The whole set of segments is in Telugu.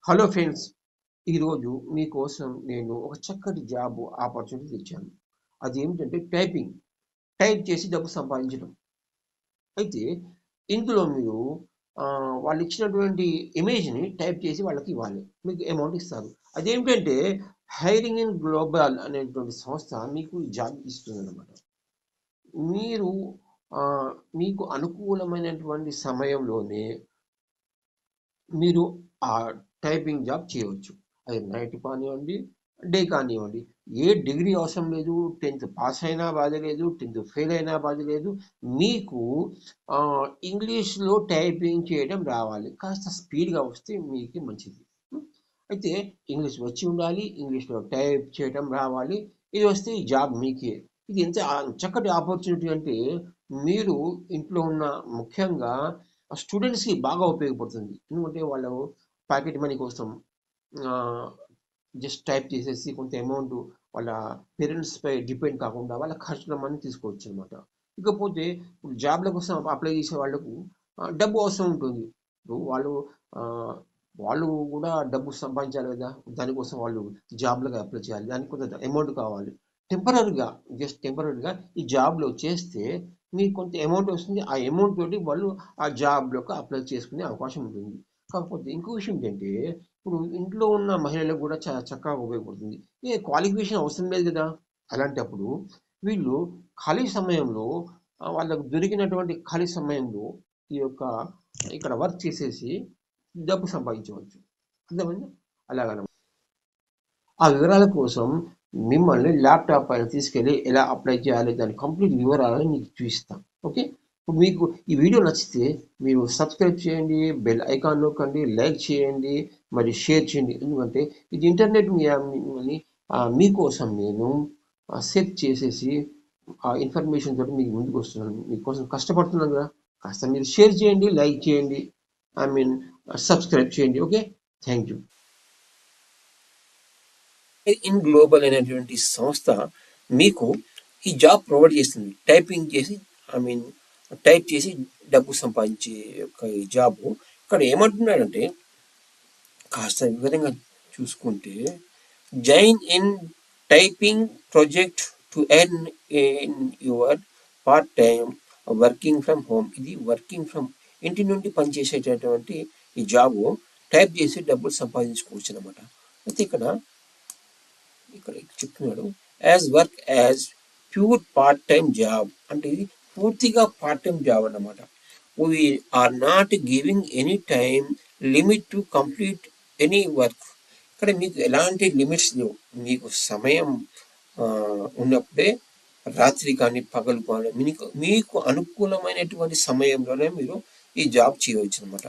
హలో ఫ్రెండ్స్, ఈరోజు మీకోసం నేను ఒక చక్కటి జాబ్ ఆపర్చునిటీ తెచ్చాను. అది ఏమిటంటే టైపింగ్. టైప్ చేసి డబ్బు సంపాదించడం. అయితే ఇందులో మీరు వాళ్ళు ఇచ్చినటువంటి ఇమేజ్‌ని టైప్ చేసి వాళ్ళకి ఇవ్వాలి. మీకు అమౌంట్ ఇస్తారు. అదేమిటంటే హైరింగ్ ఇన్ గ్లోబల్ అనేటువంటి సంస్థ మీకు ఈ జాబ్ ఇస్తుందన్నమాట. మీరు మీకు అనుకూలమైనటువంటి సమయంలోనే మీరు ఆ టైపింగ్ జాబ్ చేయవచ్చు. అది నైట్ కానివ్వండి, డే కానివ్వండి. ఏ డిగ్రీ అవసరం లేదు. 10th పాస్ అయినా బాధ లేదు. 10th ఫెయిల్ అయినా బాధ లేదు. మీకు ఇంగ్లీష్‌లో టైపింగ్ చేయడం రావాలి. కాస్త స్పీడ్‌గా వస్తే మీకే మంచిది. అయితే ఇంగ్లీష్ వచ్చి ఉండాలి. ఇంగ్లీష్‌లో టైప్ చేయడం రావాలి. ఇది వస్తే ఈ జాబ్ మీకే. ఇది ఎంత చక్కటి ఆపర్చునిటీ అంటే మీరు ఇంట్లో ఉన్న ముఖ్యంగా స్టూడెంట్స్‌కి బాగా ఉపయోగపడుతుంది. ఎందుకంటే వాళ్ళు పాకెట్ మనీ కోసం ఆహ్, జస్ట్ టైప్ చేసేసి కొంత అమౌంట్ వాళ్ళ పేరెంట్స్‌పై డిపెండ్ కాకుండా వాళ్ళ ఖర్చుల మనీ తీసుకోవచ్చనమాట. ఇకపోతే ఇప్పుడు జాబ్‌ల కోసం అప్లై చేసే వాళ్ళకు డబ్బు అవసరం ఉంటుంది. ఇప్పుడు ఆహ్, వాళ్ళు కూడా డబ్బు సంపాదించాలి కదా! దానికోసం వాళ్ళు జాబ్‌లకి అప్లై చేయాలి. దానికి కొంత అమౌంట్ కావాలి. టెంపరరీగా జస్ట్ టెంపరరీగా ఈ జాబ్‌లో చేస్తే మీకు కొంత అమౌంట్ వస్తుంది. ఆ అమౌంట్ తోటి వాళ్ళు ఆ జాబ్‌లోకి అప్లై చేసుకునే అవకాశం ఉంటుంది. కాకపోతే ఇంకో విషయం ఏంటంటే ఇప్పుడు ఇంట్లో ఉన్న మహిళలకు కూడా చాలా చక్కగా ఉపయోగపడుతుంది. క్వాలిఫికేషన్ అవసరం లేదు కదా! అలాంటప్పుడు వీళ్ళు ఖాళీ సమయంలో వాళ్ళకు దొరికినటువంటి ఖాళీ సమయంలో ఈ యొక్క ఇక్కడ వర్క్ చేసేసి డబ్బు సంపాదించవచ్చు. అర్థమైందా? అలాగనమాట. ఆ వివరాల కోసం మిమ్మల్ని ల్యాప్‌టాప్ పైన తీసుకెళ్ళి ఎలా అప్లై చేయాలి దాని కంప్లీట్ వివరాలను మీకు చూపిస్తాం. ఓకే. ఇప్పుడు మీకు ఈ వీడియో నచ్చితే మీరు సబ్స్క్రైబ్ చేయండి, బెల్ ఐకాన్ నొక్కండి, లైక్ చేయండి, మరి షేర్ చేయండి. ఎందుకంటే ఇది ఇంటర్నెట్ మిమ్మల్ని మీకోసం నేను సెట్ చేసేసి ఆ ఇన్ఫర్మేషన్ తోటి మీకు ముందుకు వస్తున్నాను. మీకోసం కష్టపడుతున్నాను కదా! కాస్త మీరు షేర్ చేయండి, లైక్ చేయండి. ఐ మీన్ సబ్స్క్రైబ్ చేయండి. Okay. Thank you. In global అనేటువంటి సంస్థ మీకు ఈ జాబ్ ప్రొవైడ్ చేస్తుంది. టైపింగ్ చేసి ఐ మీన్ టైప్ చేసి డబ్బు సంపాదించే యొక్క ఈ జాబ్ ఇక్కడ ఏమంటున్నాడంటే కాస్త వివరంగా చూసుకుంటే join in typing project to earn in your part time working from home. ఇది వర్కింగ్ ఫ్రమ్ ఇంటి నుండి పనిచేసేటటువంటి ఈ జాబ్ టైప్ చేసి డబ్బులు సంపాదించుకోవచ్చు అనమాట. అయితే ఇక్కడ ఇక్కడ చెప్తున్నాడు as work as pure part time job అంటే ఇది పూర్తిగా పార్ట్ టైం జాబ్ అన్నమాట. We are not giving any time limit to complete any work. ఇక్కడ మీకు ఎలాంటి లిమిట్స్ లేవు. మీకు సమయం ఉన్నప్పుడే రాత్రి కానీ పగలు కానీ మీకు అనుకూలమైనటువంటి సమయంలోనే మీరు ఈ జాబ్ చేయవచ్చు అనమాట.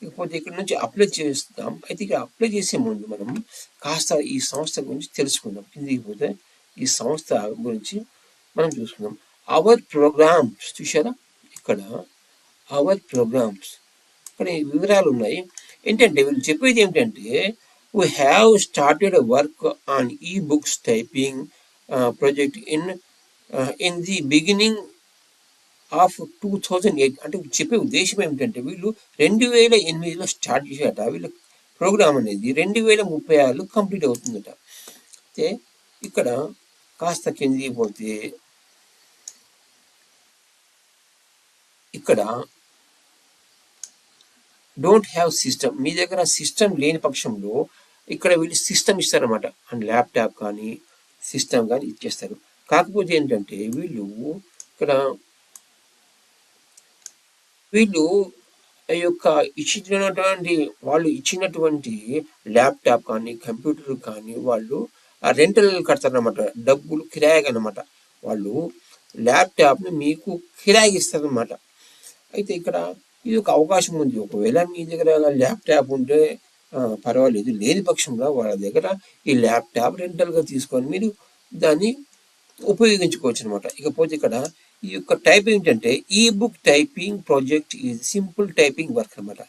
ఇకపోతే ఇక్కడ నుంచి అప్లై చేస్తాం. అయితే ఇక్కడ అప్లై చేసే ముందు మనం కాస్త ఈ సంస్థ గురించి తెలుసుకుందాం. కిందికి పోతే ఈ సంస్థ గురించి మనం చూసుకుందాం. అవర్ ప్రోగ్రామ్స్ చూసారా ఇక్కడ అవర్ ప్రోగ్రామ్స్ ఇక్కడ ఈ వివరాలు ఉన్నాయి. ఏంటంటే వీళ్ళు చెప్పేది ఏమిటంటే we have started work on e books typing project in the beginning of 2008. అంటే చెప్పే ఉద్దేశం ఏమిటంటే వీళ్ళు 2008లో స్టార్ట్ చేశారట. వీళ్ళ ప్రోగ్రామ్ అనేది 2036 కంప్లీట్ అవుతుందట. అయితే ఇక్కడ కాస్త కిందికి పోతే ఇక్కడ డోంట్ హ్యావ్ సిస్టమ్, మీ దగ్గర సిస్టమ్ లేని పక్షంలో ఇక్కడ వీళ్ళు సిస్టమ్ ఇస్తారనమాట. అండ్ ల్యాప్టాప్ కానీ సిస్టమ్ కానీ ఇచ్చేస్తారు. కాకపోతే ఏంటంటే ఇక్కడ వీళ్ళు ఈ యొక్క వాళ్ళు ఇచ్చినటువంటి ల్యాప్టాప్ కానీ కంప్యూటర్ కానీ వాళ్ళు ఆ రెంటల్ కడతారనమాట. డబ్బులు కిరాయిగా అనమాట. వాళ్ళు ల్యాప్టాప్ని మీకు కిరాయి ఇస్తారనమాట. అయితే ఇక్కడ ఇది ఒక అవకాశం ఉంది. ఒకవేళ మీ దగ్గర ల్యాప్టాప్ ఉంటే పర్వాలేదు. లేని పక్షంలో వాళ్ళ దగ్గర ఈ ల్యాప్టాప్ రెంటల్గా తీసుకొని మీరు దాన్ని ఉపయోగించుకోవచ్చు అనమాట. ఇకపోతే ఇక్కడ ఈ యొక్క టైప్ ఏంటంటే ఈ book typing project is simple typing work అనమాట.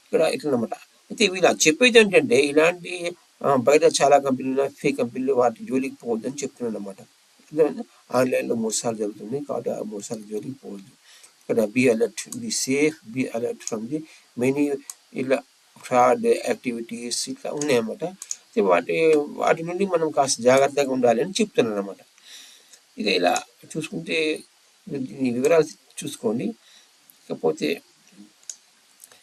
ఇక్కడ ఇట్లా అనమాట. అయితే వీళ్ళు చెప్పేది ఏంటంటే ఇలాంటి బయట చాలా కంపెనీలు ఫేక్ కంపెనీలు వాటి జోలికి పోవద్దని చెప్తున్నాడు అనమాట. ఆన్లైన్లో మోసాలు జరుగుతుంది కాబట్టి ఆ మోసాలు జోలికి పోవద్దు. ఇక్కడ be alert, be safe, be alert from the many ఇలా ఫ్రాడ్ యాక్టివిటీస్ ఇట్లా ఉన్నాయన్నమాట. వాటి వాటి నుండి మనం కాస్త జాగ్రత్తగా ఉండాలి అని చెప్తున్నాను అనమాట. ఇక ఇలా చూసుకుంటే దీని వివరాలు చూసుకోండి. ఇకపోతే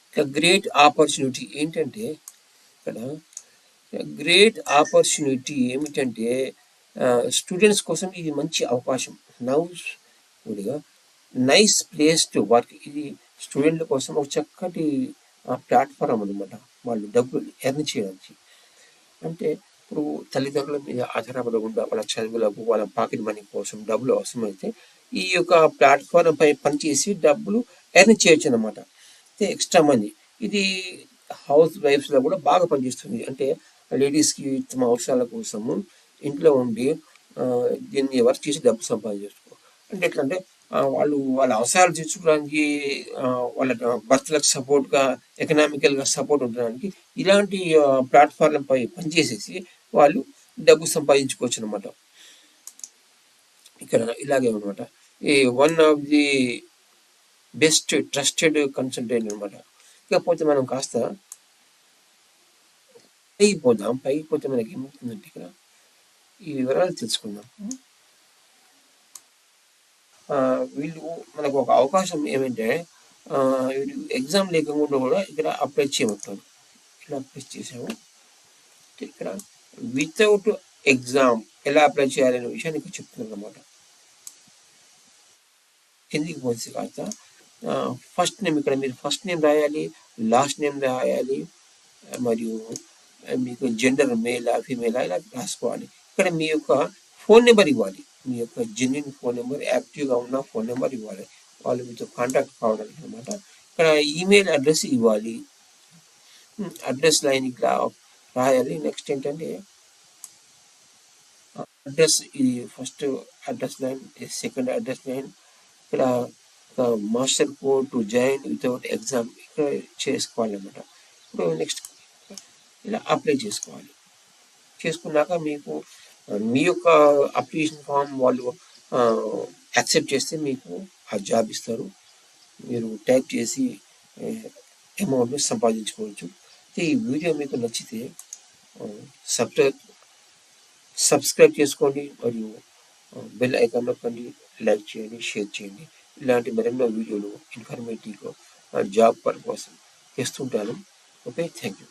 ఇక గ్రేట్ ఆపర్చునిటీ ఏంటంటే, ఇక్కడ గ్రేట్ ఆపర్చునిటీ ఏమిటంటే స్టూడెంట్స్ కోసం ఇది మంచి అవకాశం. నౌగా నైస్ ప్లేస్ టు వర్క్. ఇది స్టూడెంట్ల కోసం ఒక చక్కటి ప్లాట్ఫారం అనమాట, వాళ్ళు డబ్బులు ఎర్న్ చేయడానికి. అంటే ఇప్పుడు తల్లిదండ్రుల మీద ఆధారపడకుండా వాళ్ళ చదువులకు, వాళ్ళ పాకెట్ మనీ కోసం డబ్బులు అవసరమైతే ఈ యొక్క ప్లాట్ఫారం పై పనిచేసి డబ్బులు ఎర్న్ చేయొచ్చు అనమాట. అయితే ఎక్స్ట్రా మనీ ఇది హౌస్ వైఫ్స్లో కూడా బాగా పనిచేస్తుంది. అంటే లేడీస్కి తమ అవసరాల కోసము ఇంట్లో ఉండి దీన్ని వర్క్ చేసి డబ్బు సంపాదించుకో. అంటే ఎట్లా అంటే వాళ్ళు వాళ్ళ అవసరాలు తీర్చుకోవడానికి, వాళ్ళ భర్తలకు సపోర్ట్గా, ఎకనామికల్గా సపోర్ట్ ఉండడానికి ఇలాంటి ప్లాట్ఫామ్లపై పనిచేసేసి వాళ్ళు డబ్బు సంపాదించుకోవచ్చు అనమాట. ఇక్కడ ఇలాగే అనమాట. ఈ one of the best trusted consultant అనమాట. ఇకపోతే మనం కాస్త పైకి పోతే మనకి ఏమవుతుందంటే ఇక్కడ ఈ వివరాలు తెలుసుకుందాం. వీళ్ళు మనకు ఒక అవకాశం ఏమంటే వీళ్ళు ఎగ్జామ్ లేకుండా కూడా ఇక్కడ అప్లై చేయమంటారు. ఇలా అప్లై చేసాము. ఇక్కడ వితౌట్ ఎగ్జామ్ ఎలా అప్లై చేయాలనే విషయాన్ని ఇక్కడ చెప్తున్నాను అనమాట. ఎందుకు పోతే కాస్త ఫస్ట్ నేమ్, ఇక్కడ మీరు ఫస్ట్ నేమ్ రాయాలి, లాస్ట్ నేమ్ రాయాలి, మరియు మీకు జెండర్ మేలా ఫీమేలా ఇలా రాసుకోవాలి. ఇక్కడ మీ యొక్క ఫోన్ నెంబర్ ఇవ్వాలి, మీ యొక్క జెన్యున్ ఫోన్ నెంబర్, యాక్టివ్గా ఉన్న ఫోన్ నెంబర్ ఇవ్వాలి, వాళ్ళు మీతో కాంటాక్ట్ కావడానికి అనమాట. ఇక్కడ ఈమెయిల్ అడ్రస్ ఇవ్వాలి, అడ్రస్ లైన్ ఇక్కడ రాయాలి. నెక్స్ట్ ఏంటంటే అడ్రస్, ఇది first address line, second address line. ఇక్కడ master code to join without exam ఇక్కడ చేసుకోవాలి అనమాట. ఇప్పుడు నెక్స్ట్ ఇలా అప్లై చేసుకోవాలి. చేసుకున్నాక మీకు మీ యొక్క అప్లికేషన్ ఫామ్ వాళ్ళు యాక్సెప్ట్ చేస్తే మీకు ఆ జాబ్ ఇస్తారు. మీరు టైప్ చేసి అమౌంట్ని సంపాదించుకోవచ్చు. ఈ వీడియో మీకు నచ్చితే సబ్స్క్రైబ్ చేసుకోండి, మరియు బెల్ ఐకాన్ నొక్కండి, లైక్ చేయండి, షేర్ చేయండి. ఇలాంటి మరెన్నో వీడియోలు ఇన్ఫర్మేటివ్ జాబ్ పర్పస్ చేస్తుంటాను. Okay, thank you.